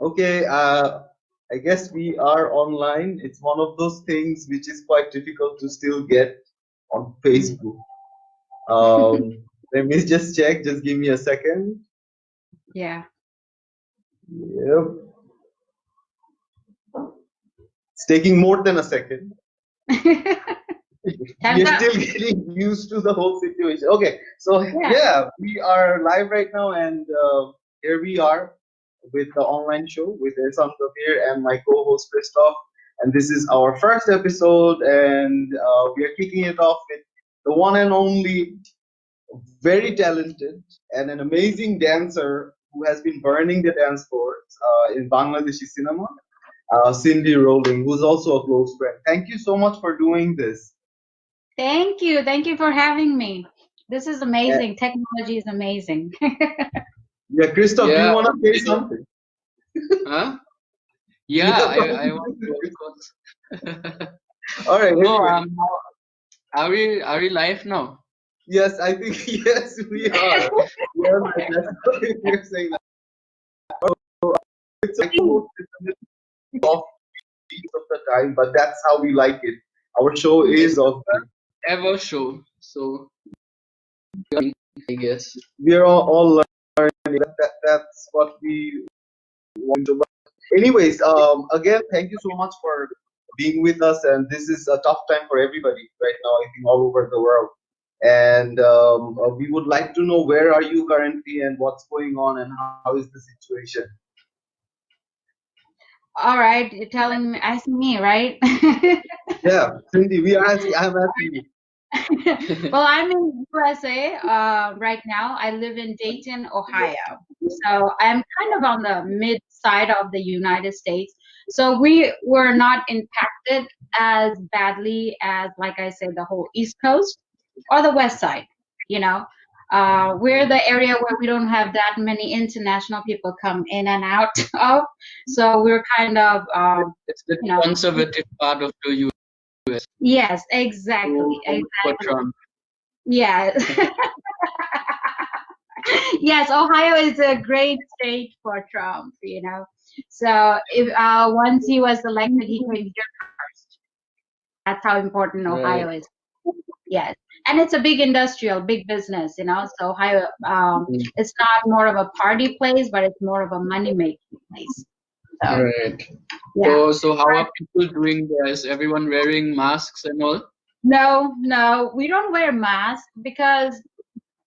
Okay, I guess we are online. It's one of those things which is quite difficult to still get on Facebook. Let me just check. Just give me a second. Yeah. Yep. It's taking more than a second. We Time's are up. still getting used to the whole situation. Okay, so Yeah. yeah, we are live right now, and here we are with the online show with Ehsan Kabir and my co-host Christoph. And this is our first episode, and we are kicking it off with the one and only, very talented and an amazing dancer who has been burning the dance floors in Bangladeshi cinema, Cindy Rowling, who's also a close friend. Thank you so much for doing this. Thank you. Thank you for having me. This is Uh, amazing. Technology is amazing. yeah, Christoph, do you Yeah, want to say something? huh? You Yeah, have I something want to to, say. of course. All right, No, anyway. are we live now? Yes, I think, yes, we are. We are live. That's why we're saying that. It's like almost off of the time, but that's how we like it. Our show It's is the off. first ever show, so I guess. We are all learning. That's what we want to. But anyways, again, thank you so much for being with us. And this is a tough time for everybody right now, I think, all over the world. And we would like to know, where are you currently and what's going on and how is the situation? All right, you're telling me, asking me, right? Yeah, Cindy, I'm asking you. Well, I'm in USA right now. I live in Dayton, Ohio. So I'm kind of on the mid side of the United States. So we were not impacted as badly as, like I said, the whole East Coast or the West Side. You know, we're the area where we don't have that many international people come in and out of. So we're kind of, It's the you know, conservative part of the US. yes, So exactly, vote for exactly. Trump. Yes. Yes, Ohio is a great state for Trump, you know. So if once he was elected, he came here first. That's how important Ohio Right. is. Yes, and it's a big industrial, big business, you know. So Ohio, Mm, it's not more of a party place, but it's more of a money making place. So right. yeah. So how are people doing there? Is everyone wearing masks and all? No, no, we don't wear masks because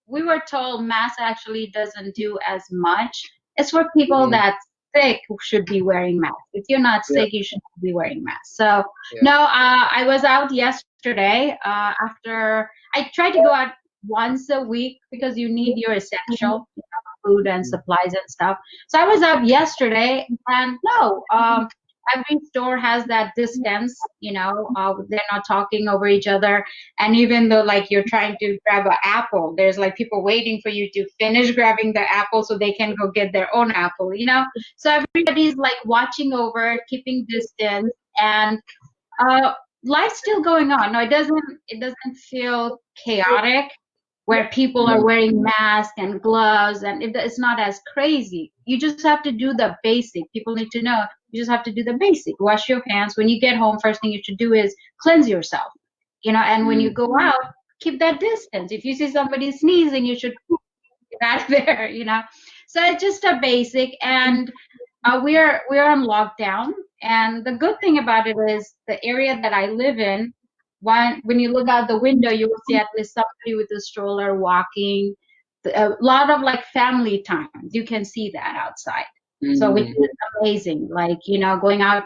we were told mask actually doesn't do as much. It's for people Mm, that's sick who should be wearing masks. If you're not yeah, sick, you shouldn't be wearing masks. So yeah. no, I was out yesterday. After I try to go out once a week because you need your essential, you know, food and Mm, supplies and stuff. So I was out yesterday, and no, every store has that distance. You know, they're not talking over each other, and even though like you're trying to grab an apple, there's like people waiting for you to finish grabbing the apple so they can go get their own apple, you know? So everybody's like watching over, keeping distance, and uh life's still going on. No, it doesn't feel chaotic where people are mm, wearing masks and gloves, and it's not as crazy. You just have to do the basic. People need to know you just have to do the basic. Wash your hands. When you get home, first thing you should do is cleanse yourself, you know, and when you mm. go out, keep that distance. If you see somebody sneezing, you should get out of there, you know. So it's just a basic, and we are on lockdown. And the good thing about it is the area that I live in, when you look out the window, you will see at least somebody with a stroller walking. A lot of like family time. You can see that outside. So which Mm, is amazing. Like, you know, going out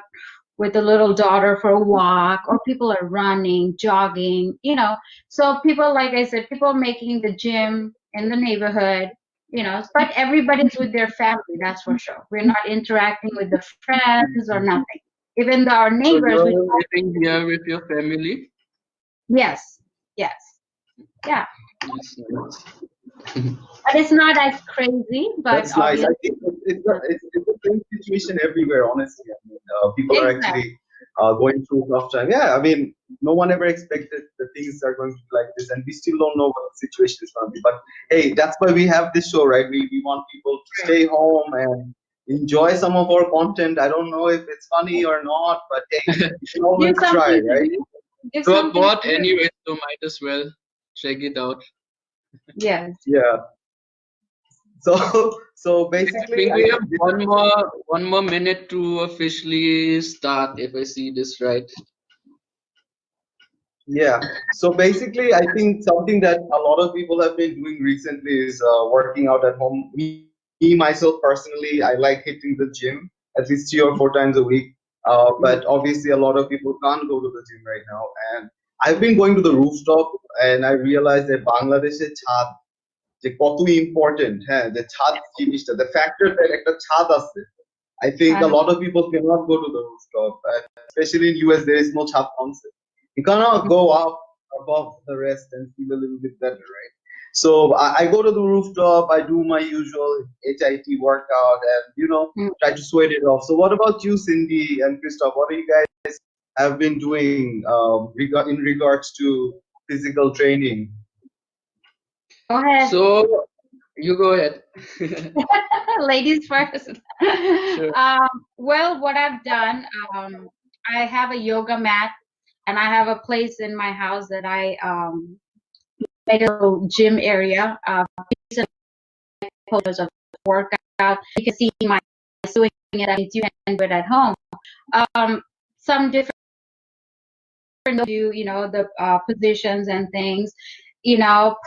with a little daughter for a walk, or people are running, jogging, you know. So people, like I said, people making the gym in the neighborhood, you know, but everybody's with their family, that's for sure. We're not interacting with the friends or mm. nothing. Even though our So neighbors, we you're living here with your family? yes, yes, yeah. That's nice. But it's not as crazy, but That's nice. obviously, I think it's the same situation everywhere, honestly. I mean, people are exactly. actually going through a tough time. Yeah, I mean, no one ever expected that things are going to be like this, and we still don't know what the situation is going to be. But hey, that's why we have this show, right? We want people to stay home and, enjoy some of our content. I don't know if it's funny or not, but hey, you can Give always try, something to right? do. Give So I something to bought do. anyway, so might as well check it out. Yes. Yeah. So so I basically, think I we have think this one more minute to officially start, if I see this right. yeah. So basically, I think something that a lot of people have been doing recently is working out at home. Me myself personally, I like hitting the gym at least 3 or 4 times a week. But Mm. obviously, a lot of people can't go to the gym right now. And I've been going to the rooftop, and I realized that Bangladesh ছাদ যে কতই important, হ্যাঁ, যে ছাদ জিনিসটা, the factor that একটা ছাদ আছে. I think a Uh, lot of people cannot go to the rooftop, especially in US. There is no chat concept. You cannot go up above the rest and feel a little bit better, right? So I go to the rooftop. I do my usual HIT workout, and mm. try to sweat it off. So what about you, Cindy and Christoph? What do you guys have been doing in regards to physical training? Go ahead. So you go ahead. Ladies first. Sure. Well, what I've done, I have a yoga mat and I have a place in my house that I made a little gym area. Photos of workout. You can see my doing it. You can do it at home. Some different do the positions and things.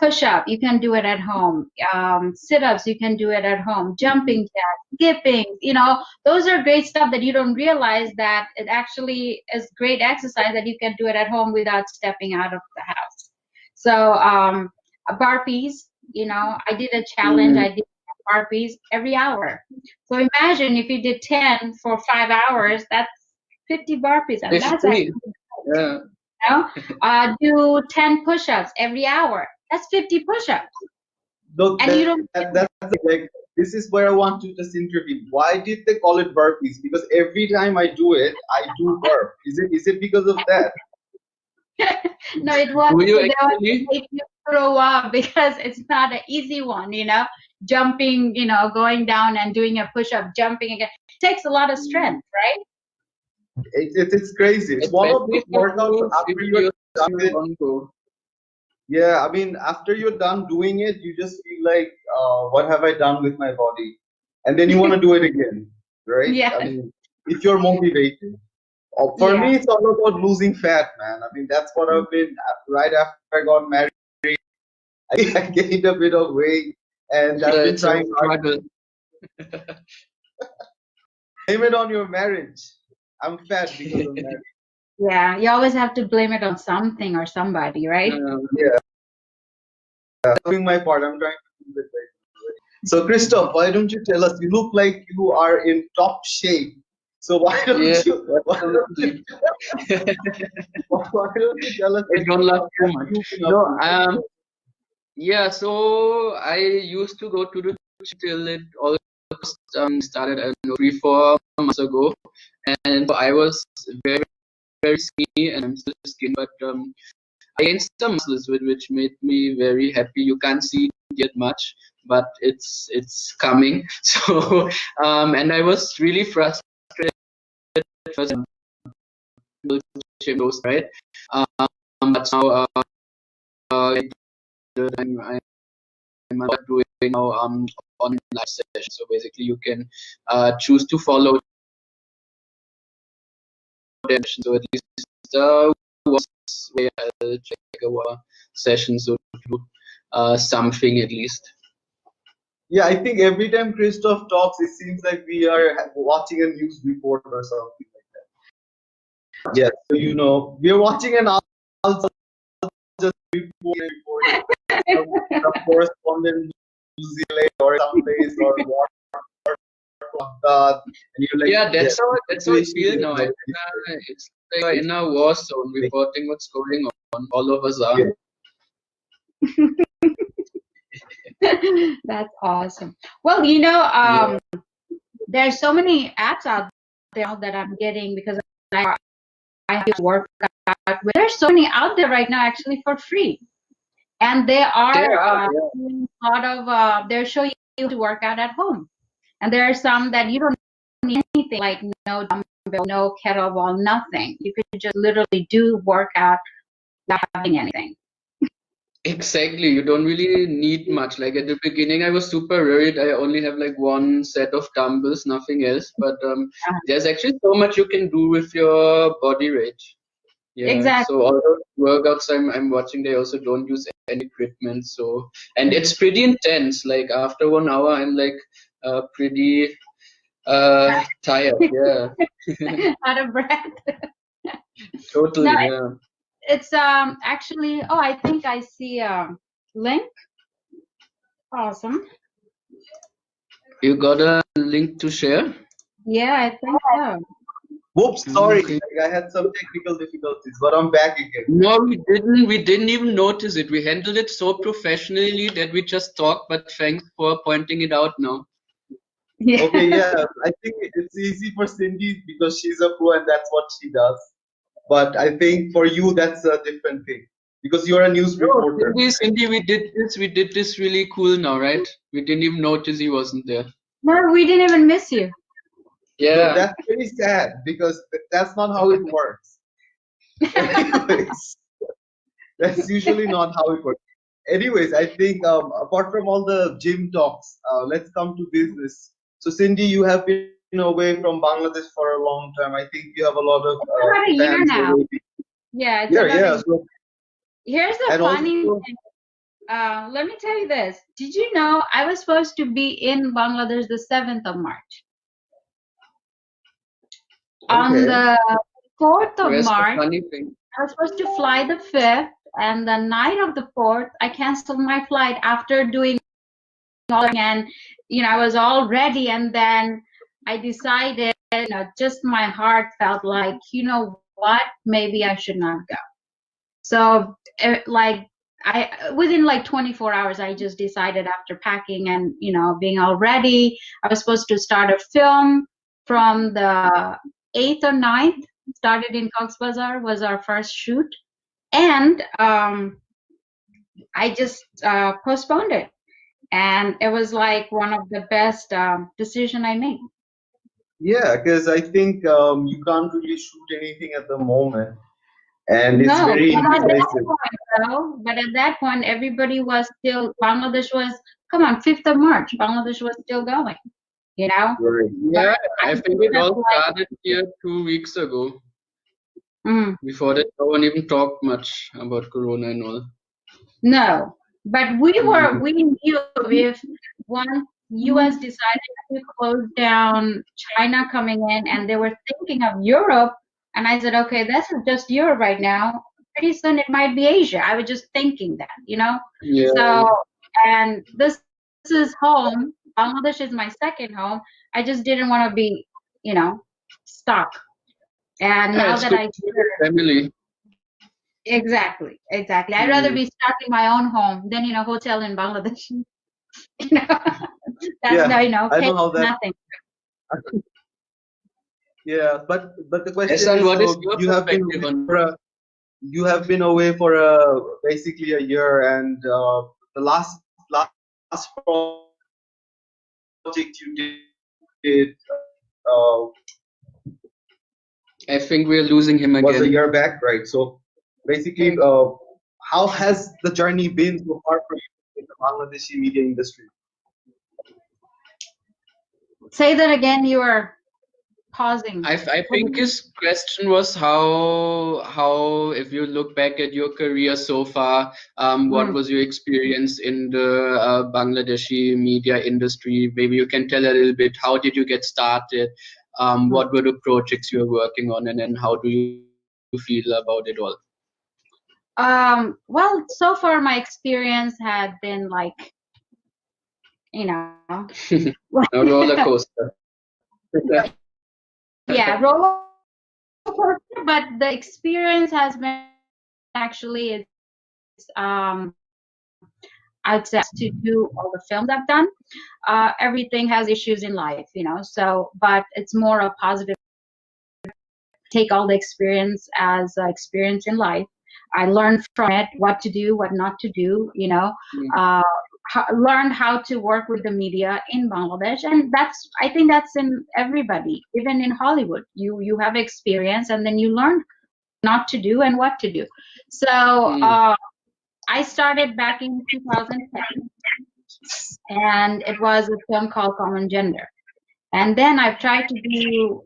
Push up, you can do it at home. Sit ups, you can do it at home. Jumping jacks, skipping, those are great stuff that you don't realize that it actually is great exercise that you can do it at home without stepping out of the house. So burpees, I did a challenge. I did burpees every hour. So imagine if you did 10 for 5 hours, that's 50 burpees, and that's actually 50. Yeah. do 10 push-ups every hour. That's 50 push-ups. Look, And you don't that's like, this is where I want to just intervene. Why did they call it burpees? Because every time I do it, I do burp. Is it because of that? no, it was Do you they want to actually? make you throw up because it's not an easy one, jumping, going down and doing a push-up, jumping again. It takes a lot of strength, right? It's crazy. It's one of Especially those for workouts two after you're videos done you it. want to. Yeah, I mean, after you're done doing it, you just feel like, what have I done with my body? And then you want to do it again, right? Yeah, I mean, if you're motivated. For yeah, me, it's all about losing fat, man. I mean, that's what I've been right after I got married. I gained a bit of weight, and I've been It's a trying hard. struggle. Blame it on your marriage. I'm fat because of marriage. yeah. You always have to blame it on something or somebody, right? Yeah, doing my part. I'm trying to do it right. So, Christoph, why don't you tell us? You look like you are in top shape. So why don't Yeah, you why don't you absolutely. why don't you tell us I like don't laugh what too have much. you been up No, to? yeah, so I used to go to the gym till it all started, I don't know, 3, 4 months ago. And so I was very, very skinny and I'm still skinny, but I gained some muscles which made me very happy. You can't see it yet much, but it's coming. So and I was really frustrated first those, right? But now I'm doing now on live session. So basically, you can choose to follow their session. So at least once way I'll check our session, so to do something at least. Yeah, I think every time Christoph talks, it seems like we are watching a news report or something like that. Yeah, so we are watching an Al just report some correspondent in New Zealand or someplace or what, and you're like, Yeah, yeah, the that's how it situation feels is now. like It's like we're in a war zone, this. reporting what's going on. All of us are. Yeah. That's awesome. Well, Yeah. there's so many apps out there that I'm getting because I have to work out with. There's so many out there right now actually for free. And they There are are, yeah. doing a lot of they're showing you to work out at home. And there are some that you don't need anything, like no dumbbell, no kettlebell, nothing. You could just literally do workout without having anything. Exactly. You don't really need much. Like at the beginning, I was super worried. I only have like one set of dumbbells, nothing else. But there's actually so much you can do with your body weight. Yeah. Exactly. So all those workouts I'm watching, they also don't use any equipment. So and it's pretty intense. Like after 1 hour, I'm like pretty tired. Yeah. Out of breath. Totally. No, Yeah. it's actually, oh, I think I see a link. Awesome. You got a link to share? Yeah, I think so. Whoops, sorry. Okay. I had some technical difficulties, but I'm back again. No, we didn't. We didn't even notice it. We handled it so professionally that we just talked. But thanks for pointing it out now. Yeah. Okay, yeah, I think it's easy for Cindy because she's a pro and that's what she does. But I think for you, that's a different thing because you're a news No, reporter. Cindy, we did this. We did this really cool now, right? We didn't even notice he wasn't there. No, we didn't even miss you. So Yeah. that's very sad because that's not how it works. Anyways, that's usually not how it works. Anyways, I think apart from all the gym talks, let's come to business. So Cindy, you have been away from Bangladesh for a long time. I think you have a lot of About a year fans now. waiting. Yeah, it's Yeah, about a yeah. year. So, Here's the and funny also, thing. Let me tell you this. Did you know I was supposed to be in Bangladesh the 7th of March? On okay, the 4th of Where's the March, funny thing? I was supposed to fly the 5th, and the night of the 4th, I canceled my flight after doing all, and I was all ready, and then I decided, just my heart felt like, you know what, maybe I should not go. So like within like 24 hours, I just decided after packing and being all ready. I was supposed to start a film from the 8th or 9th. Started in Cox's Bazar, was our first shoot, and I just postponed it, and it was like one of the best decision I made. yeah, because I think you can't really shoot anything at the moment, and it's No, very but at that indecisive. point, though, everybody was still, Bangladesh was, come on, 5th of March, Bangladesh was still going, Right. But Yeah, I I think it felt all like, started here 2 weeks ago. mm, Before that, no one even talked much about Corona and all. no, but we Mhm. knew if once US decided to close down China coming in, and they were thinking of Europe, and I said, okay, this is just Europe right now. Pretty soon it might be Asia. I was just thinking that, Yeah, So, and this is home. Bangladesh is my second home. I just didn't want to be, stuck. And yeah, now it's that good I to be with family. exactly. I'd rather Mm. be stuck in my own home than in a hotel in Bangladesh. That's no, Yeah, I pay know how that. nothing. Yeah, but the question Ehsan, is, what is so your you have been perspective away on? for basically a year, and the last project you did I think we're losing him was a again. year back, right? So basically, how has the journey been so far for you in the Bangladeshi media industry? Say that again. You are pausing. I think his question was how if you look back at your career so far, what Mm. was your experience in the Bangladeshi media industry? Maybe you can tell a little bit. How did you get started? What were the projects you were working on, and then how do you feel about it all? Well, so far my experience had been like, you know, A roller coaster. yeah, roller coaster, but the experience has been actually, it's I'd say to do all the films I've done. Everything has issues in life, so, but it's more a positive, take all the experience as experience in life. I learned from it what to do, what not to do, Mm. uh, learned how to work with the media in Bangladesh, and I think that's in everybody, even in Hollywood. You have experience, and then you learn not to do and what to do. So I started back in 2010, and it was a film called Common Gender. And then I've tried to do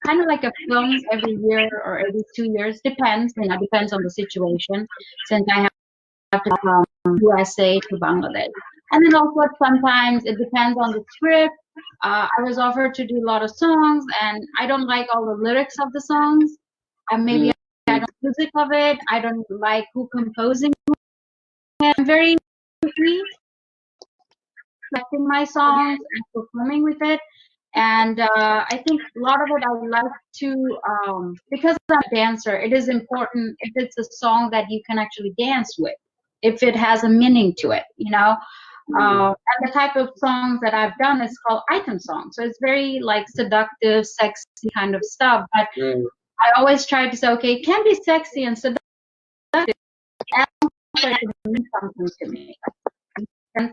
kind of like a film every year or every 2 years, depends, depends on the situation, since I have to come from USA to Bangladesh. And then also sometimes it depends on the script. I was offered to do a lot of songs, and I don't like all the lyrics of the songs. Maybe I don't like the music of it. I don't like who composing it. I'm very free selecting my songs and performing with it. And I think a lot of it I would like to, because I'm a dancer, it is important if it's a song that you can actually dance with, if it has a meaning to it, and the type of songs that I've done is called item songs. So it's very like seductive, sexy kind of stuff. But I always try to say, okay, it can be sexy and seductive, and also it can mean something to me. And,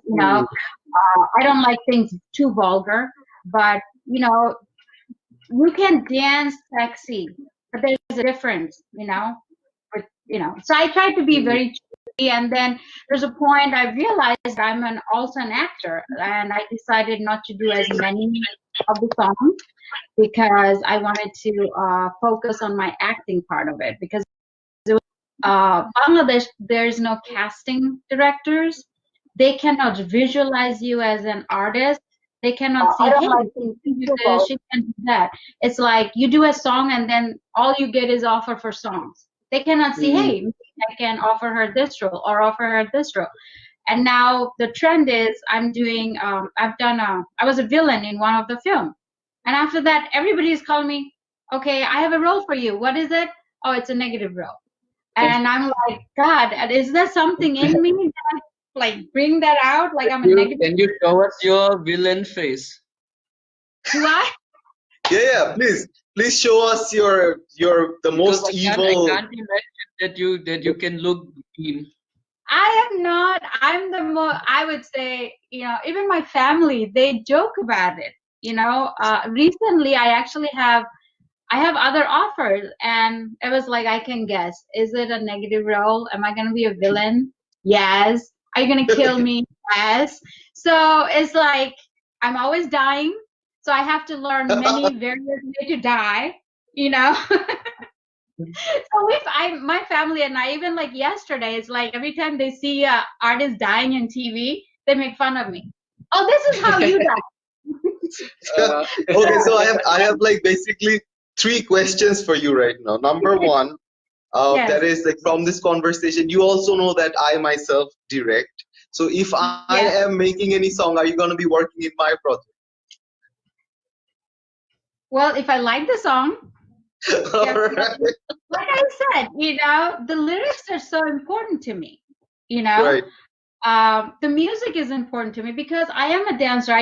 I don't like things too vulgar, but you can dance sexy, but there's a difference, So I try to be very cheesy, and then there's a point I realized I'm also an actor, and I decided not to do as many of the songs because I wanted to focus on my acting part of it, because Bangladesh, there's no casting directors. They cannot visualize you as an artist. They cannot see, hey, she can do this, she can do that. It's like you do a song and then all you get is offer for songs. They cannot see, hey, I can offer her this role or offer her this role. And now the trend is I was a villain in one of the film. And after that, everybody is calling me, okay, I have a role for you. What is it? Oh, it's a negative role. And I'm like, God, is there something in me that like bring that out? Like I'm a negative. Can you show us your villain face? Do I? Yeah, please show us the most evil. I can't imagine that you can look mean. I am not. I'm the more. I would say, even my family, they joke about it. Recently I actually have other offers, and it was like, I can guess. Is it a negative role? Am I going to be a villain? Yes. Are you going to kill me? Yes. So it's like, I'm always dying. So I have to learn many various ways to die, So my family and I, even like yesterday, it's like every time they see an artist dying in TV, they make fun of me. Oh, this is how you die. Okay, so I have like basically 3 questions for you right now. Number 1, Yes. that is like from this conversation, you also know that I myself direct. So if I am making any song, are you going to be working in my project? Well, if I like the song, Alright. like I said, the lyrics are so important to me. Right. The music is important to me because I am a dancer.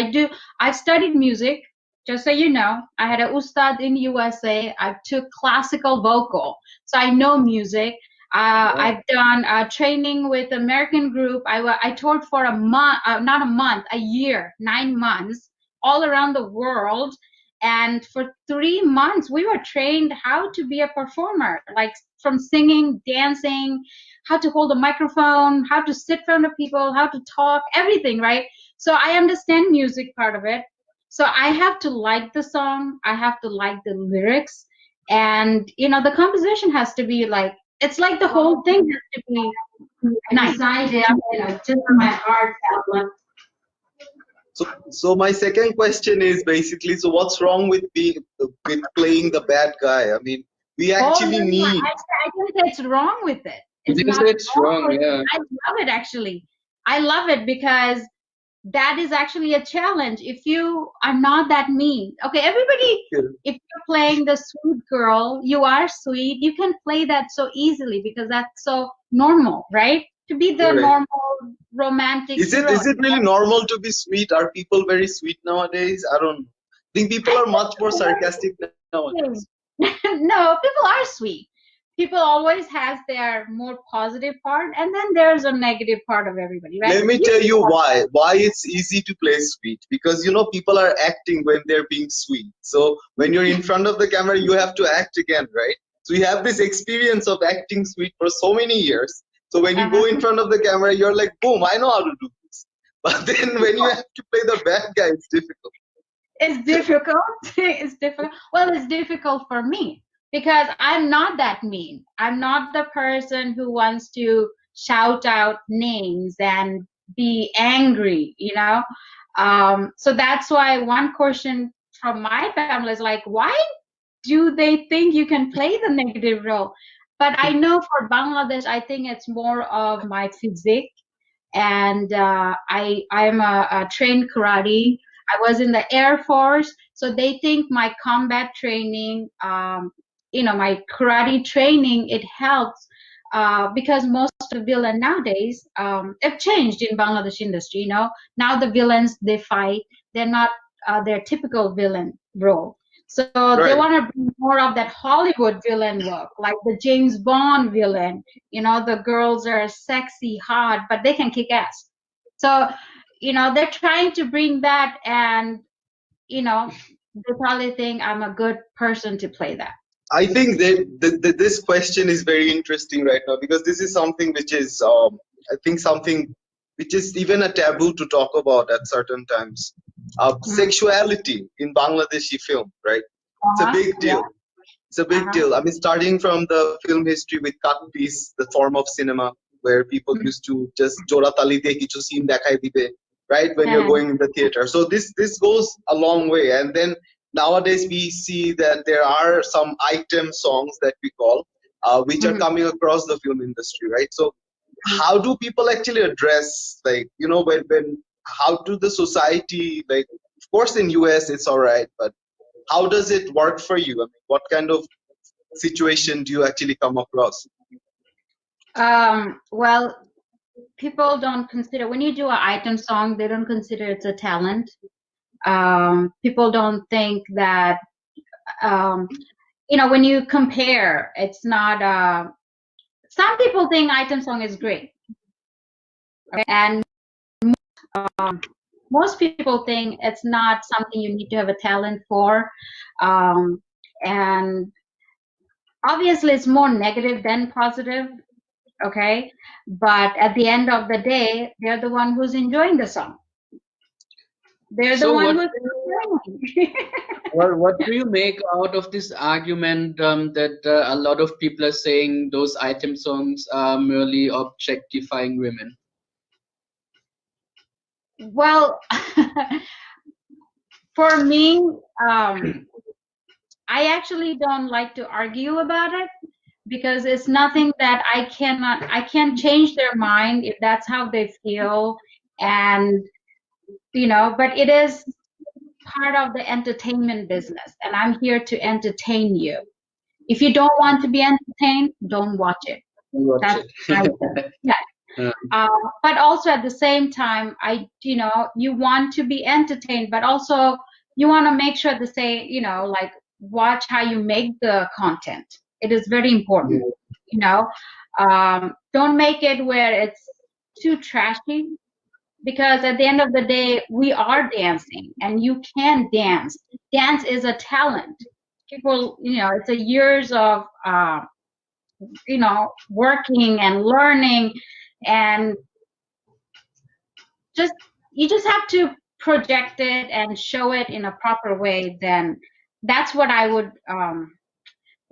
I studied music, just so you know. I had a ustad in USA. I took classical vocal, so I know music. I've done training with American group. I toured for a month, not a month, a year, 9 months, all around the world. And for 3 months, we were trained how to be a performer, like from singing, dancing, how to hold a microphone, how to sit in front of people, how to talk, everything, right? So I understand music part of it. So I have to like the song. I have to like the lyrics. And, the composition has to be like, it's like the whole thing has to be nice. Just my heart. So my second question is basically, so what's wrong with playing the bad guy? I mean, we actually need. I think it's wrong with it. It's wrong, yeah. I love it, actually. I love it because that is actually a challenge. If you are not that mean, okay, everybody, if you're playing the sweet girl, you are sweet, you can play that so easily because that's so normal, right? To be the normal romantic Is hero. it really normal to be sweet? Are people very sweet nowadays? I don't know. I think people are much more sarcastic nowadays. No, people are sweet. people always has their more positive part, and then there's a negative part of everybody, right? Let me tell you why it's easy to play sweet, because people are acting when they're being sweet. So when you're in front of the camera, you have to act again, right? So you have this experience of acting sweet for so many years. So when you go in front of the camera, you're like, boom, I know how to do this. But then when you have to play the bad guy, it's difficult. It's difficult. It's difficult. Well, it's difficult for me because I'm not that mean. I'm not the person who wants to shout out names and be angry, So that's why one question from my family is like, why do they think you can play the negative role? But I know for Bangladesh, I think it's more of my physique, and I'm a trained karate. I was in the Air Force, so they think my combat training, my karate training, it helps because most of the villain nowadays have changed in Bangladesh industry. Now the villains they fight, they're not their typical villain role. So they Right. want to bring more of that Hollywood villain look, like the James Bond villain. The girls are sexy, hot, but they can kick ass. So, they're trying to bring that, and, they probably think I'm a good person to play that. I think this question is very interesting right now, because this is something which is, I think, something which is even a taboo to talk about at certain times. Sexuality in Bangladeshi film, right? It's a big deal. It's a big deal. I mean, starting from the film history with cut piece, the form of cinema, where people used to just jora talite kichu scene dekhai dibe, right, when you're going in the theater. So this goes a long way. And then nowadays we see that there are some item songs that we call, which are coming across the film industry, right? So how do people actually address, like, when how do the society, like, of course in US it's all right, but how does it work for you? I mean, what kind of situation do you actually come across? Well, people don't consider, when you do an item song, they don't consider it's a talent. People don't think that, when you compare, it's not, some people think item song is great. And most people think it's not something you need to have a talent for. And obviously it's more negative than positive. Okay. But at the end of the day, they're the one who's enjoying the song. They're the one who's enjoying. What do you make out of this argument that a lot of people are saying those item songs are merely objectifying women? Well, for me, I actually don't like to argue about it, because it's nothing that I can't change their mind if that's how they feel. And, but it is part of the entertainment business, and I'm here to entertain you. If you don't want to be entertained, don't watch it. That's yeah. But also at the same time, you want to be entertained, but also you want to make sure to say, like, watch how you make the content. It is very important. Don't make it where it's too trashy, because at the end of the day, we are dancing, and you can dance. Dance is a talent. People, it's a years of working and learning, and you just have to project it and show it in a proper way. Then that's what I would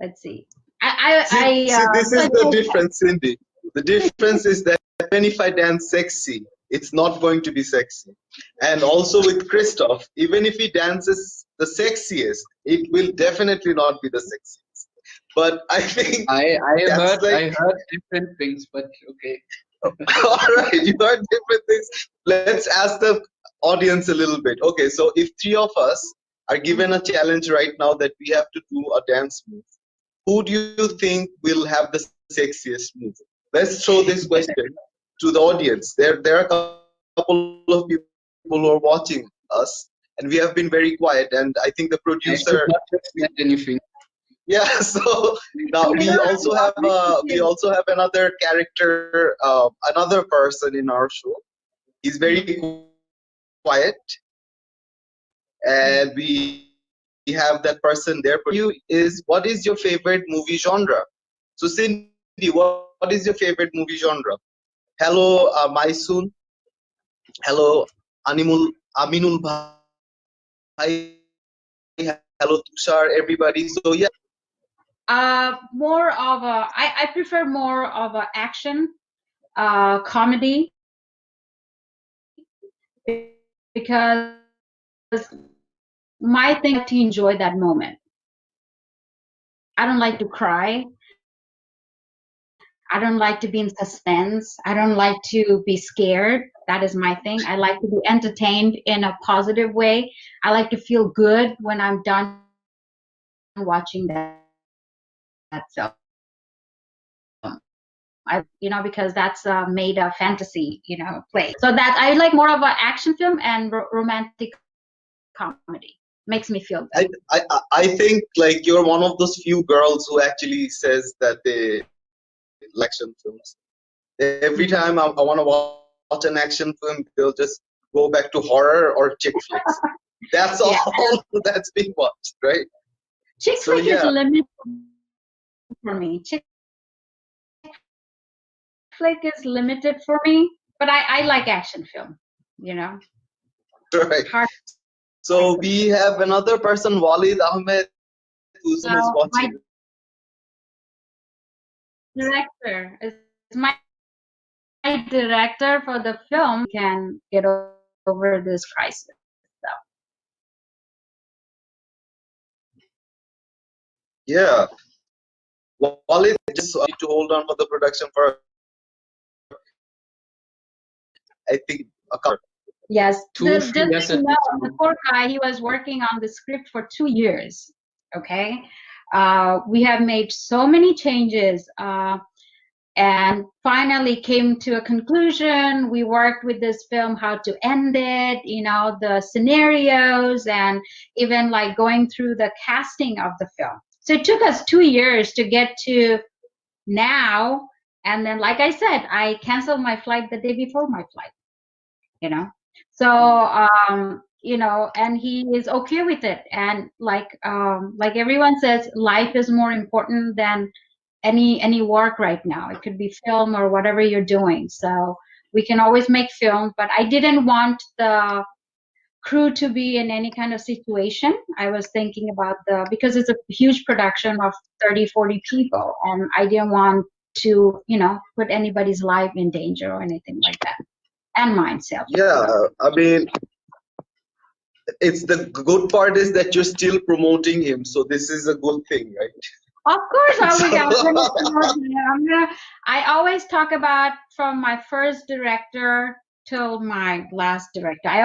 let's see. See, this is the difference, Cindy. The difference is that even if I dance sexy, it's not going to be sexy. And also with Christoph, even if he dances the sexiest, it will definitely not be the sexiest. But I think I heard different things, but okay. All right, you heard different things. Let's ask the audience a little bit. Okay, so if three of us are given a challenge right now that we have to do a dance move, who do you think will have the sexiest move? Let's throw this question to the audience. There are a couple of people who are watching us, and we have been very quiet. And I think the producer. I should not have said anything. Yeah, so now You know, I we always also have another character, another person in our show. He's very quiet, and we have that person there. But you is what is your favorite movie genre? So Cindy, what is your favorite movie genre? Hello, Maisun. Hello, Aminul Bhai. Hello, Tushar. Everybody. So yeah, more of a I prefer more of a action comedy because my thing is to enjoy that moment. I don't like to cry. I don't like to be in suspense. I don't like to be scared. That is my thing. I like to be entertained in a positive way. I like to feel good when I'm done watching that film. Because that's made a fantasy, place. So that I like more of an action film and romantic comedy. Makes me feel good. I think like you're one of those few girls who actually says that they like action films. Every time I want to watch an action film, they'll just go back to horror or chick flicks. That's all Yeah, that's being watched, right? So yeah, chick flick is limited for me. Chick flick is limited for me, but I like action film. You know, right. hard So we have another person, Walid Ahmed, who's someone who's watching. my director is my director for the film can get over this crisis. So Yeah, Walid, just need to hold on for the production for I think a couple of hours. yes, Two, just three, so yes, you at know, least the two. poor guy, he was working on the script for 2 years. Okay, we have made so many changes. And finally came to a conclusion. We worked with this film how to end it, the scenarios, and even like going through the casting of the film. So it took us 2 years to get to now. And then, like I said, I canceled my flight the day before my flight, you know. So and he is okay with it. And like everyone says, life is more important than any work right now. It could be film or whatever you're doing. So we can always make film, but I didn't want the crew to be in any kind of situation. I was thinking about because it's a huge production of 30-40 people, and I didn't want to put anybody's life in danger or anything like that, and myself as Yeah, well. I mean, it's the good part is that you're still promoting him, so this is a good thing, right? Of course, I'm So gonna promote him. I always talk about from my first director till my last director. I